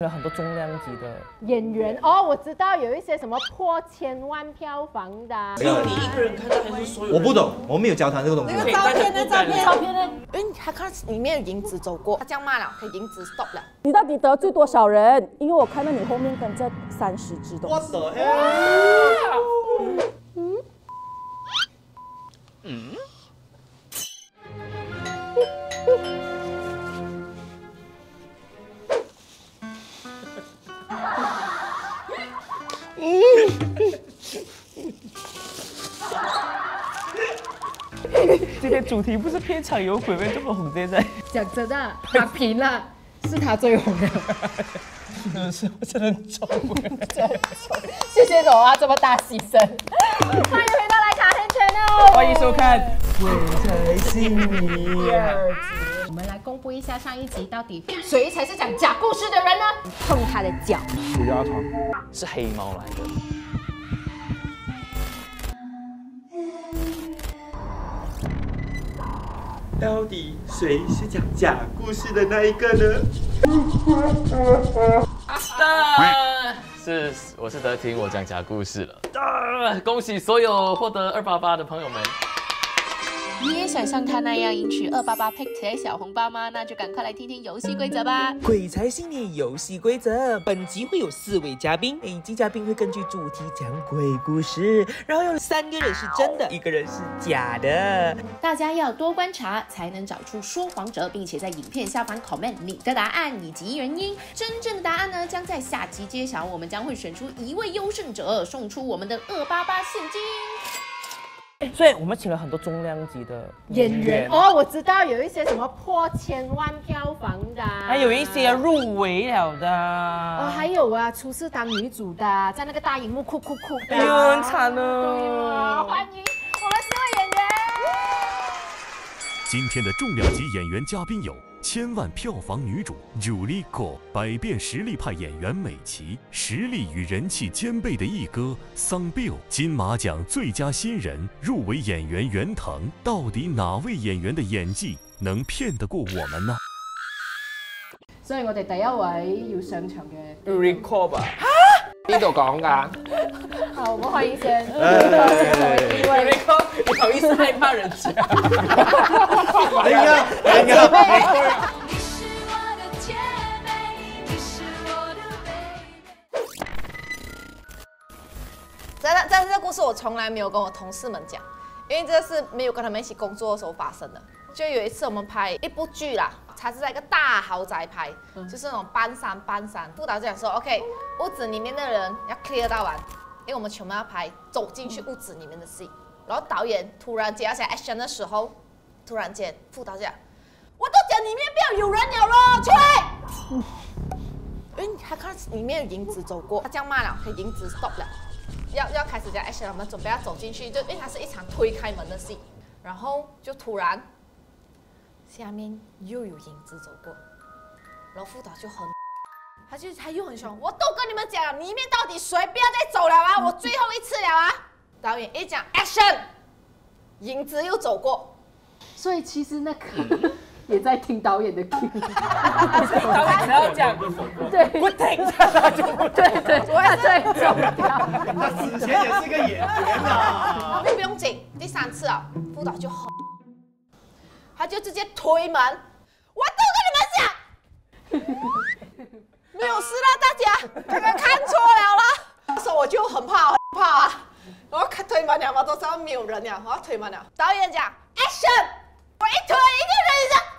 有很多重量级的演员哦，我知道有一些什么破千万票房的，只有你一个人看到还是所有人？我不懂，我没有交谈这个东西。那个照片呢？照片呢？因为他看里面有银子走过，他这样骂了，可以银子 stop 了。你到底得罪多少人？因为我看到你后面跟着30只东西。What the hell？ 今天主题不是片场有鬼咩？这么红现在？讲真的，他平了，是他最红的。是我真的很丑，谢谢荣啊，这么大牺牲。欢迎回到来卡黑 channel， 欢迎收看《鬼才信你》第2集。我们来公布一下上一集到底谁才是讲假故事的人呢？碰他的脚，鼠牙床是黑猫来的。到底谁是讲假故事的那一个呢？我是德廷，我讲假故事了。恭喜所有获得288的朋友们！你也想像他那样赢取288 Pick 起来小红包吗？那就赶快来听听游戏规则吧。鬼才信你游戏规则，本集会有4位嘉宾，每集嘉宾会根据主题讲鬼故事，然后有3个人是真的，1个人是假的。大家要多观察，才能找出说谎者，并且在影片下方 comment 你的答案以及原因。真正的答案呢，将在下集揭晓。我们将会选出1位优胜者，送出我们的288现金。所以我们请了很多重量级的演员哦，我知道有一些什么破千万票房的，还有一些入围了的。哦，还有啊，初次当女主的，在那个大荧幕哭的。哎呦，很惨对啊，哦。欢迎我们4位演员。今天的重量级演员嘉宾有1000万票房女主 Julie Go， 百变实力派演员美琪，实力与人气兼备的一哥桑 Bill， 金马奖最佳新人入围演员袁腾。到底哪位演员的演技能骗得过我们呢？所以我哋第1位要上場嘅 Recall 吧？呢度講㗎。好，我們歡迎先。Recall， 你好意思害怕人家？但是这个故事我从来没有跟我同事们讲，因为这是没有跟他们一起工作的时候发生的。就有一次我们拍一部剧啦，它是在一个大豪宅拍，就是那种搬山。副导就讲说 ，OK， 屋子里面的人要 clear 到完，因为我们全部要拍走进去屋子里面的戏。然后导演突然接要写 action 的时候，突然间副导讲，我都讲里面不要有人了咯，出来！因为他看里面有银子走过，他这样骂了，可以银子 stop 了。要开始讲 action， 我们准备要走进去，就因为它是一场推开门的戏，然后就突然下面又有影子走过，然后副导就很，他又很凶，我都跟你们讲了，里面到底谁不要再走了啊？我最后一次了啊！导演一讲 action， 影子又走过，所以其實那個也在聽導演的 Q， 导演只要讲對，不停，他就不對，他最重要。他之前也是个演员啊。不用紧，第3次啊，副导就很，他就直接推门，我都跟你们讲，没有事了，大家刚刚看错了啦。所以我就很怕啊，然后推门了嘛，都知道没有人了，我要推门了。导演讲 action， 我一推一个人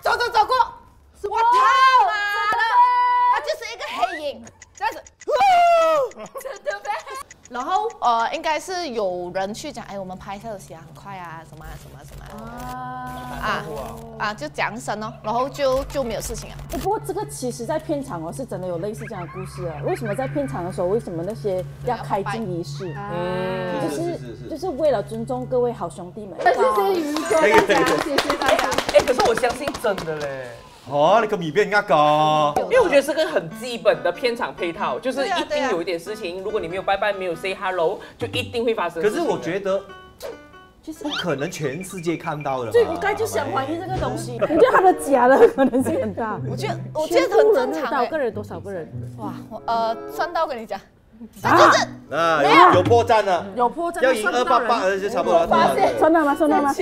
这样走过，我他妈的，他就是一个黑影，这样子，真的呗。然后应该是有人去讲，哎，我们拍摄的时间很快啊，什么就讲声哦，然后就没有事情啊。不过这个其实在片场是真的有类似这样的故事啊。为什么在片场的时候，为什么那些要开镜仪式？就是为了尊重各位好兄弟们。謝謝宇哥大家，謝謝大家。可是我相信真的嘞。哦，你个米被人家搞。因为我觉得是个很基本的片场配套，就是一定有一点事情，如果你没有拜拜，没有 say hello， 就一定会发生。可是我觉得，就是不可能全世界看到的。所以我刚才就想怀疑这个东西，我觉得它的假的可能性很大。我觉得很正常。多少个人？多少个人？哇，算到跟你讲。有破绽了，有破绽，要赢288就差不多了。发现算到吗？算到吗？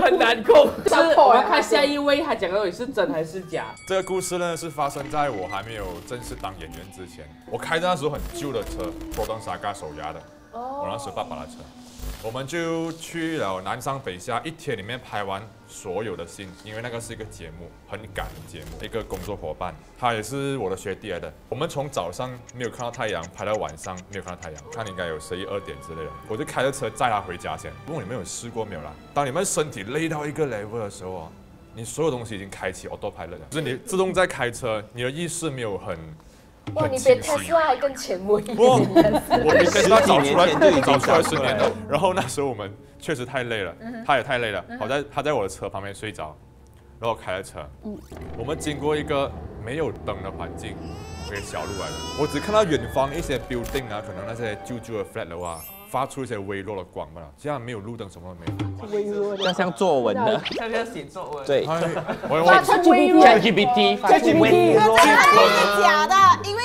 很难控。是我要看下一位，他讲的到底是真还是假。这个故事呢是发生在我还没有正式当演员之前，我开着那时候很旧的车，波登沙嘎手压的，我那时爸爸的车。我们就去了南上北下，一天里面拍完所有的戏，因为那个是一个节目，很赶的节目。一个工作伙伴，他也是我的学弟来的。我们从早上没有看到太阳，拍到晚上没有看到太阳，看应该有11、2点之类的。我就开着车载他回家先。问你们有试过没有啦？当你们身体累到一个 level 的时候啊，你所有东西已经开启 autopilot 了，就是你自动在开车，你的意识没有很。哇，你比 Tesla 还更前卫。我比 Tesla 早出来10年了。然后那时候我们确实太累了，他也太累了。好在他在我的车旁边睡着，然后开了车。我们经过一个没有灯的环境，一个小路来的。我只看到远方一些 building 啊，可能那些旧的 flat 楼啊，发出一些微弱的光吧。这样没有路灯，什么都没有。微弱的，像作文的，像写作文。对，发出微弱 ，ChatGPT，这个是假的，因为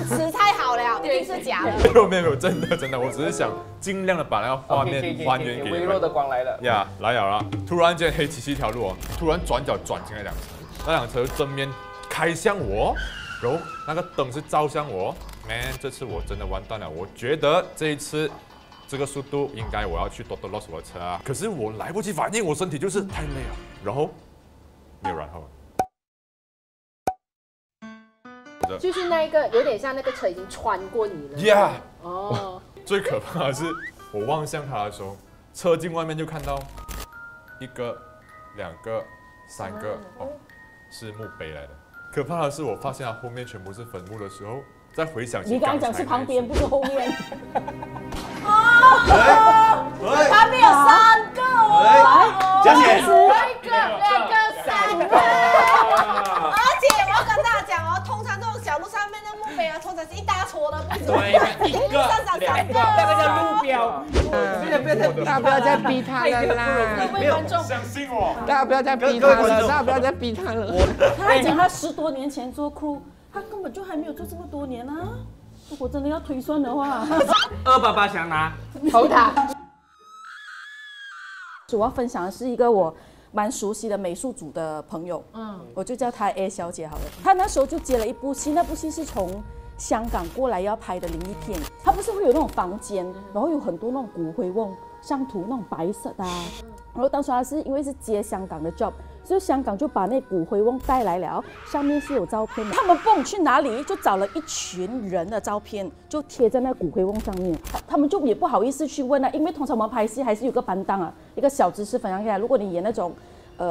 词太好了，一定是假的。没有，真的，我只是想尽量的把那个画面还原给你们。微弱的光来了。呀，来了！突然间黑漆漆一条路哦，突然转角转进来辆车，那辆车正面开向我，然后那个灯是照向我。Man， 这次我真的完蛋了。我觉得这一次这个速度应该我要去多多 lost 我的车啊，可是我来不及反应，我身体就是太累了，然后没有然后。就是那一个有点像那个车已经穿过你了。Yeah。哦。最可怕的是，我望向他的时候，车镜外面就看到1个、2个、3个，哦，是墓碑来的。可怕的是，我发现他后面全部是坟墓的时候，再回想起你刚刚讲是旁边，不是后面。他没有3个哦，加起来1个、2个、3个。而且我要跟大家讲哦，通常这种小路上面的墓碑啊，通常是一大撮的，不止1个、2个，那个叫路标。大家不要再逼他了啦！没有相信我，大家不要再逼他了，大家不要再逼他了。他还讲他10多年前做 crew， 他根本就还没有做这么多年啊！如果真的要推算的话，288想拿投他。我要分享的是一个我蛮熟悉的美术组的朋友，我就叫她 A 小姐好了。她那时候就接了一部戏，那部戏是从香港过来要拍的灵异片。她不是会有那种房间，然后有很多那种骨灰瓮上涂那种白色的啊。然后当时她是因为是接香港的 job， 所以香港就把那骨灰瓮带来了，上面是有照片的。他们蹦去哪里就找了一群人的照片，就贴在那骨灰瓮上面。他们就也不好意思去问啊，因为通常我们拍戏还是有个班档啊，一个小知识分享下来。如果你演那种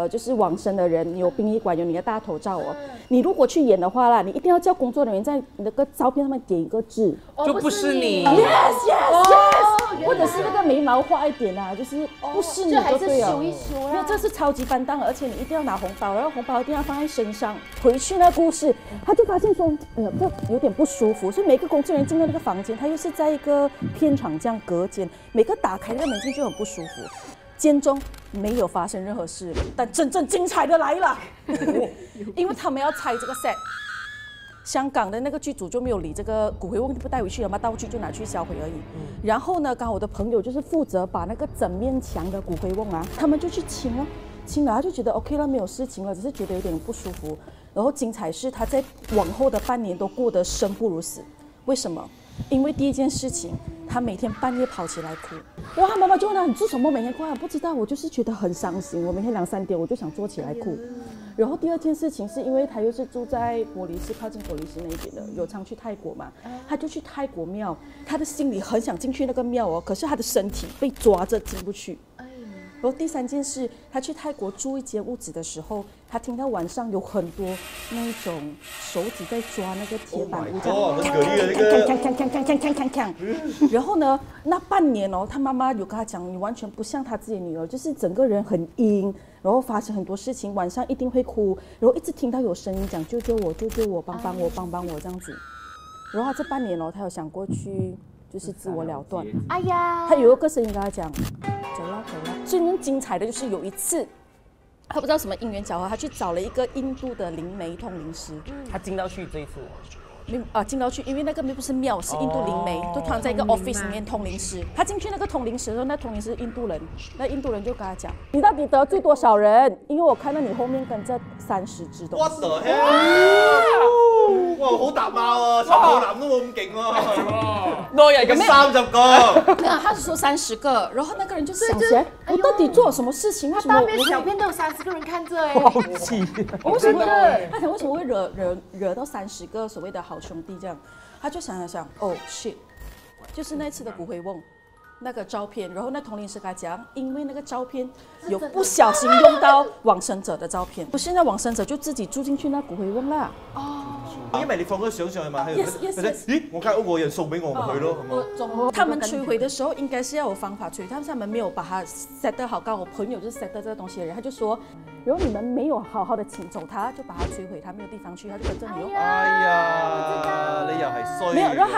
就是往生的人，你有殡仪馆，有你的大头照哦。你如果去演的话啦，你一定要叫工作人员在你那个照片上面点一个字，就不是你。Yes， 或者是那个眉毛画一点啊，就是不是你就对了。修一修因为这是超级班档，而且你一定要拿红包，然后红包一定要放在身上。回去那故事，他就发现说，这有点不舒服，所以每个工作人员进到那个房间，他又是在一个片场这样隔间，每个打开那个门进就很不舒服。间中没有发生任何事，但真正精彩的来了，因为他们要拆这个 set， 香港的那个剧组就没有理这个骨灰瓮，不带回去了嘛，道具就拿去销毁而已。然后呢，刚好我的朋友就是负责把那个整面墙的骨灰瓮啊，他们就去清了，清了他就觉得 OK 了，没有事情了，只是觉得有点不舒服。然后精彩是他在往后的半年都过得生不如死，为什么？因为第一件事情，他每天半夜跑起来哭。然后他妈妈就问他：“你做什么每天哭啊？”不知道，我就是觉得很伤心。我每天2、3点我就想坐起来哭。然后第二件事情是因为他又是住在玻璃市，靠近玻璃市那边的，有常去泰国嘛，他就去泰国庙，他的心里很想进去那个庙哦，可是他的身体被抓着进不去。然后第3件事，他去泰国住一间屋子的时候，他听到晚上有很多那种手指在抓那个铁板屋，然后呢，那半年哦，他妈妈有跟他讲，你完全不像他自己的女儿，就是整个人很阴，然后发生很多事情，晚上一定会哭，然后一直听到有声音讲救救我，救救我，帮帮我，帮帮我这样子。然后他这半年哦，他有想过去就是自我了断。哎呀，他有一个声音跟他讲。走啦。真正精彩的就是有一次，他不知道什么因缘巧合，他去找了一个印度的灵媒通灵师，他进到去这一次。进到去，因为那个不是庙，是印度灵媒，就突然在一个 office 里面通灵师。他进去那个通灵师的时候，那通灵师是印度人，那印度人就跟他讲：“你到底得罪多少人？因为我看到你后面跟着30只东西。” What the hell？ 哇，好搭貓啊！陳浩南都冇咁勁喎，多人咁30個。没有，他是说30个，然后那个人就想起来，我到底做了什么事情？为什么大便小便都有30个人看着哎？好气！为什么？他想为什么会惹到30个所谓的好兄弟这样？他就想，哦 shit， 就是那次的骨灰瓮。那个照片，然后那通灵师跟他讲，因为那个照片有不小心用到往生者的照片，现在往生者就自己住进去那骨灰瓮啦。因為你放咗相上去嘛，佢咦，我間屋個人送俾我，咪去咯，係嘛？他們摧毀的時候應該是要有方法摧毀，但是他們沒有把它 set 得好。剛我朋友就是 set 得這個東西的人，他就說，如果你們沒有好好的請走他，就把它摧毀，他沒有地方去，他就跟着你。哎呀，你又係衰。沒有，然後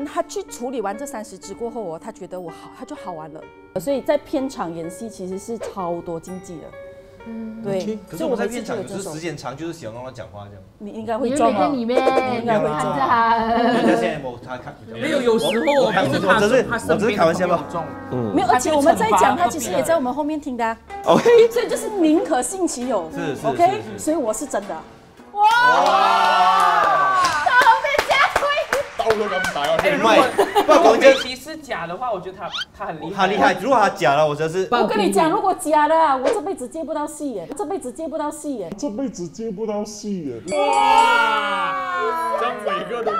他去處理完這30隻過後他覺得他就好玩了。所以在片場演戲其實是超多禁忌的。对，可是我在片场有时时间长，就是喜欢跟他讲话这样。你应该会装啊，你应该会装。人家现在他看没有时候我只是开玩笑吧。没有，而且我们在讲，他其实也在我们后面聽的。OK， 所以就是寧可信其有。是 OK， 所以我是真的。哇！刀都咁大啊！不過講真，其實假的話，我覺得他很厲害。他厲害，如果他假了，我真是。我跟你講，如果假的，我這輩子接不到戲耶，這輩子接不到戲耶，這輩子接不到戲耶。哇！將每個都。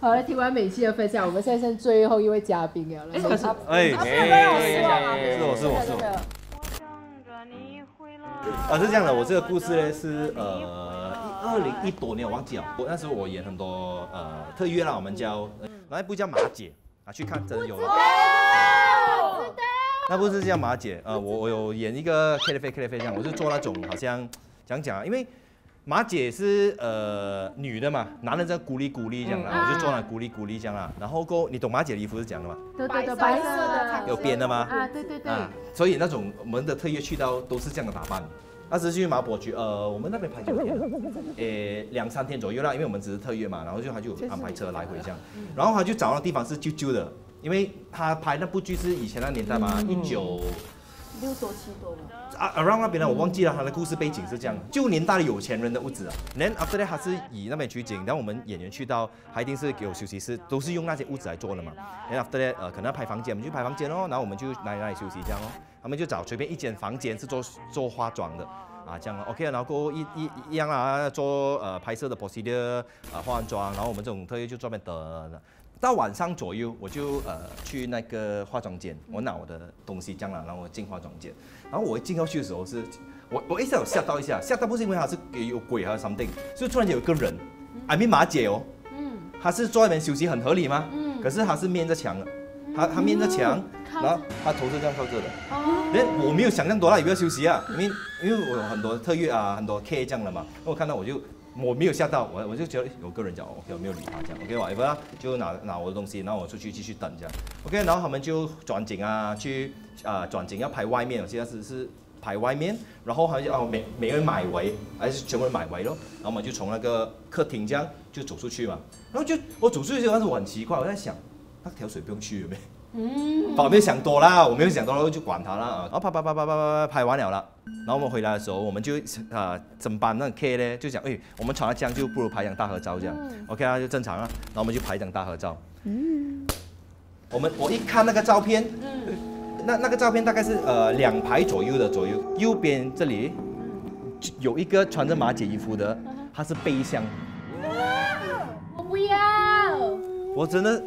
好了，聽完美琪的分享，我們現在剩最後一位嘉賓了。是我。是這樣的，我這個故事呢是2010多年我忘記了，那時候我演很多特約啦，我們叫那部叫馬姐啊，去看真的有了。那部是叫馬姐，我有演一個 K 這樣，我是做那種好像講啊，因為馬姐是女的嘛，男人在咕哩咕哩這樣啦，我就做那咕哩咕哩這樣啦。然後你懂馬姐的衣服是這樣的嗎？對，白色的，有邊的嗎？啊，對。所以那種我們的特約去到都是這樣的打扮。那時去馬博區，我們那邊拍9天，2-3天左右啦，因為我們只是特約嘛，然後他就安排車來回這樣，然後他就找到地方是舊的，因為他拍那部劇是以前那年代嘛，1966多7多嘛。around 那邊呢，我忘記了他的故事背景是這樣，舊年代的有錢人的屋子啊。Then after that 他是以那邊取景，然後我們演員去到，他一定是有休息室，都是用那些屋子來做的嘛。Then after that 可能要拍房間，我們就拍房間哦，然後我們就哪裡休息這樣哦。他們就找隨便一間房間是做化妝的。這樣 OK， 然後一樣啦，做拍攝的 procedure 化完妝，然後我們這種特約就專門等。到晚上左右，我就去那個化妝間，我拿我的東西這樣啦，然後我進化妝間。然後我一進到去的時候是，我一下有嚇到一下，嚇到不是因為他是有鬼還是 something，就突然間有一個人，I mean 馬姐哦，他是坐在那邊休息，很合理嗎？可是他是面着牆的。他面着牆，然後他頭是這樣靠着的。我沒有想象多，他有沒有休息啊？因為我有很多特約啊，很多 K 這樣的嘛。我看到我沒有嚇到，我就覺得有個人講 OK， 我沒有理他這樣 OK， whatever 就拿我的東西，然後我出去繼續等這樣 OK， 然後他們就轉景啊，去轉景要拍外面，現在是拍外面，然後還要每個人買位，還是全部人買位咯。然後我們就從那個客廳這樣就走出去嘛。然後我走出去嗰陣時我很奇怪，我在想。那條水不用去了咩？我沒有想多啦，我沒有想多，就管他啦。然後拍完了啦。然後我們回來的時候，我們就整班那 K 呢就講，我們闖了江就不如拍張大合照這樣。OK 啦，就正常啦。然後我們就拍一張大合照。我一看那個照片，那個照片大概是2排左右的左右，右邊這裡有一個穿着馬姐衣服的，他是背向。我不要。我真的。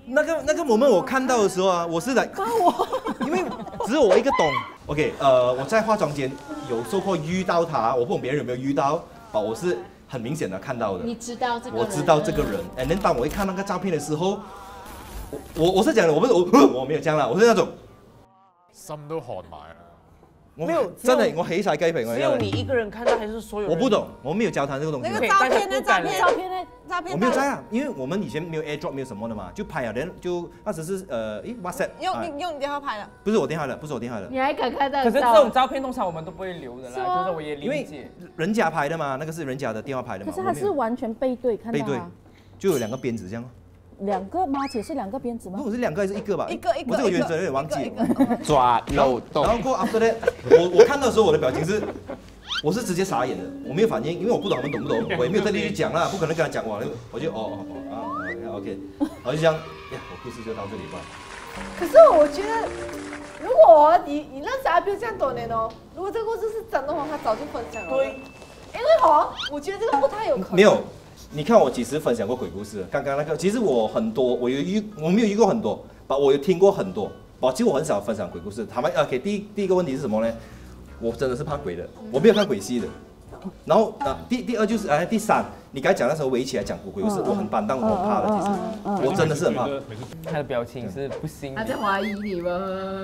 那個 moment 我看到的時候啊，我是來，因為只有我一個懂。OK， 我在化妝間有時候遇到他，我不懂別人有沒有遇到，我是很明顯的看到的。你知道這個人？我知道這個人。And then 當我一看那個照片的時候，我是講的，我沒有這樣啦，我是那種心都寒埋啦。我没有真的，我起晒雞皮。只有你一个人看到，还是所有人？我不懂，我没有交谈这个东西。那个照片呢？照片我没有在啊，因为我们以前没有 AirDrop， 没有什么的嘛，就拍啊，人就那时是WhatsApp。用你电话拍的？不是我电话的，不是我电话的。你还敢看到？可是这种照片通常我们都不会留的啦，就是我也理解。因为人家拍的嘛，那个是人家的电话拍的嘛。可是他是完全背对看到。背对，就有2个鞭子这样。2个吗？姐是2个鞭子吗？我是2个还是1个吧？一个。我这个原则有点忘记。抓漏洞。然后过 after that， 我看到的时候我的表情是，我是直接傻眼的，我没有反应，因为我不懂他们懂不懂，我也没有特地去讲啦，不可能跟他讲哇，我就OK， 然后就这样，呀，我故事就到这里吧。可是我觉得，如果你认识阿彪这样多年哦，如果这个故事是真的话，他早就分享了。对，因为我觉得这个不太有可能。没有。你看我几时分享过鬼故事？刚刚那个，其实我很多，我没有遇过很多，我有听过很多，其实我很少分享鬼故事。他们OK， 第一个问题是什么呢？我真的是怕鬼的，我没有看鬼戏的。然后第二就是第三，你刚才讲那时候围起来讲鬼故事，我很担当，我很怕的，其实我真的是很怕。他的表情是不信。他在怀疑你吗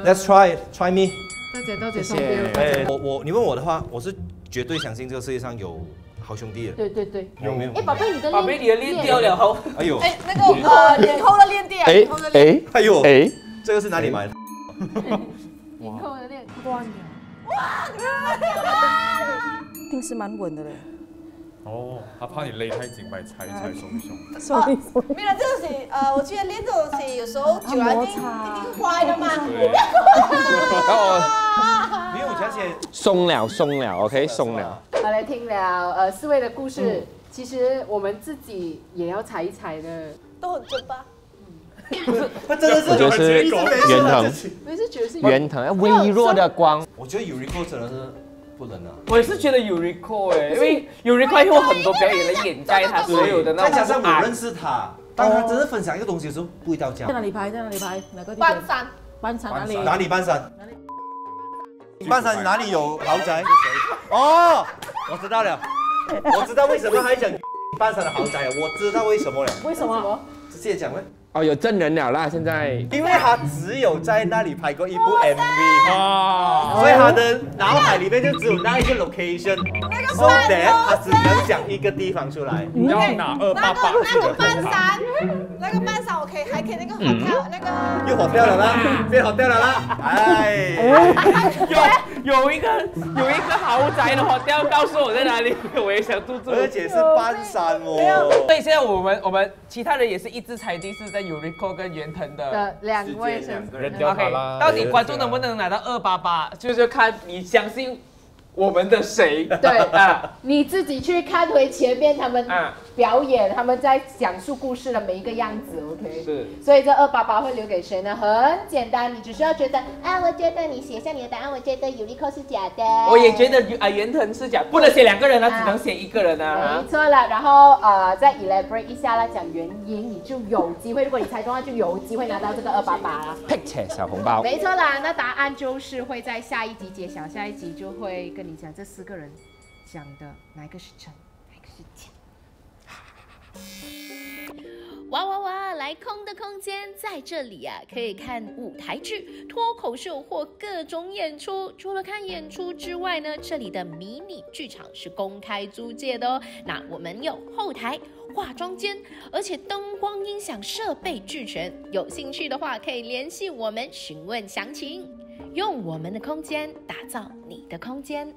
？Let's try me。大姐，谢谢。你问我的话，我是绝对相信这个世界上有好兄弟的。对。有没有？宝贝，你的链掉了后。哎呦。那个脸后的链掉。哎呦。这个是哪里买的？脸后的链断了。哇！平时蛮稳的嘞。哦，他怕你勒太紧，把你拆松一松。没有这东西，我觉得练这东西有时候久了一定坏的嘛。没有这些松了 ，OK， 松了。好，来听了4位的故事，其实我们自己也要踩一踩的，都很准吧？他真的是，我觉得是圆腾，我是觉得是圆腾，微弱的光。我觉得Eureka真的是不能啊。我也是觉得Eureka因为Eureka有很多表演的掩盖他所有的那种。再加上我认识他，当他真的分享一个东西的时候，不会到家。在哪里拍？哪个地方？半山哪里？哪里半山？半山哪里有豪宅？哦，我知道了，我知道为什么还讲半山的豪宅了，我知道为什么了。为什么？直接讲呗。哦，有真人了啦！现在，因为他只有在那里拍过一部 MV， 所以他的脑海里面就只有那一个 location，so that 他只能讲一个地方出来。要拿288。那个半山，我还可以那个hotel那个。又hotel了啦，变hotel了啦！哎，有一个豪宅的hotel，告诉我在哪里，我也想入住。而且是半山哦。所以现在我们其他人也是一致裁定是在Eureka跟圆腾的2位是。OK， 到底观众能不能拿到288，就是看你相信我们的谁。对啊，你自己去看回前面他们表演，他们在讲述故事的每一个样子 ，OK。是。所以这288会留给谁呢？很简单，你只需要觉得我觉得你写下你的答案，我觉得Eureka是假的。我也觉得圆腾是假，不能写2个人啊，只能写1个人啊。没错了，然后再 elaborate 一下啦，讲原因，你就有机会。如果你猜中的话，就有机会拿到这个288啦。Picture 小红包。没错啦，那答案就是会在下一集揭晓，下一集就会跟你讲这4个人讲的哪一个是真，哪一个是假。哇哇哇！来空的空间在这里啊，可以看舞台剧、脱口秀或各种演出。除了看演出之外呢，这里的迷你剧场是公开租借的哦。那我们有后台、化妆间，而且灯光、音响设备俱全。有兴趣的话，可以联系我们询问详情。用我们的空间打造你的空间。